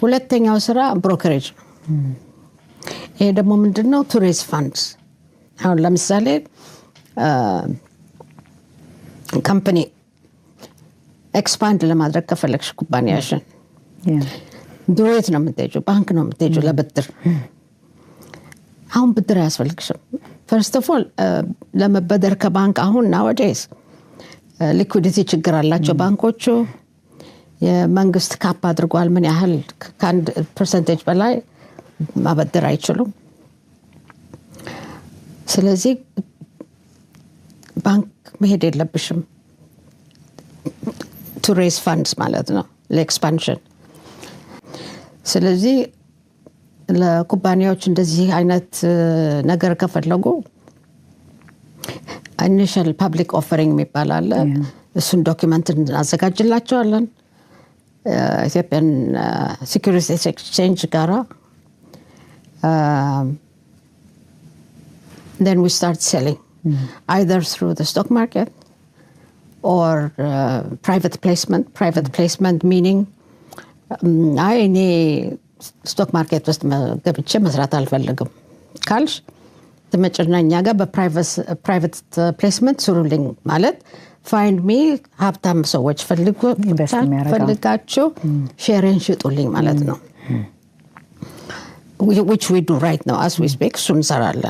ሁለተኛው ስራ ብሮከሬጅ ይሄ ደግሞ ምንድነው to raise funds አሁን ለምሳሌ ካምፓኒ ኤክስፓንድ ለማድረግ ከፈለግሽ ኩባንያሽን ድሮት ነው የምትሄጂው ባንክ ነው የምትሄጂው ለብድር አሁን ብድር ያስፈልግሽም first of all ለመበደር ከባንክ አሁን nowadays liquidity ችግር አላቸው ባንኮቹ የመንግስት ካፕ አድርጓል ምን ያህል ከአንድ ፐርሰንቴጅ በላይ ማበደር አይችሉም ስለዚህ ባንክ መሄድ የለብሽም to raise funds ማለት ነው ለኤክስፓንሽን ስለዚህ ለኩባንያዎች እንደዚህ አይነት ነገር ከፈለጉ initial public offering የሚባል አለ እሱን ዶክመንት እናዘጋጅላቸዋለን Ethiopian Securities Exchange ጋራ then we start selling either through the stock market or private placement meaning እኔ stock market ውስጥ ገብቼ መስራት አልፈልግም ካልሽ ተመጭናኛ ጋር በፕራይቬት ፕሌስመንት ስሩልኝ ማለት find me ሀብታም ሰዎች ፈልጋቸው ሼርን ሽጡልኝ ማለት ነው which we do right now as we speak እሱን እንሰራለን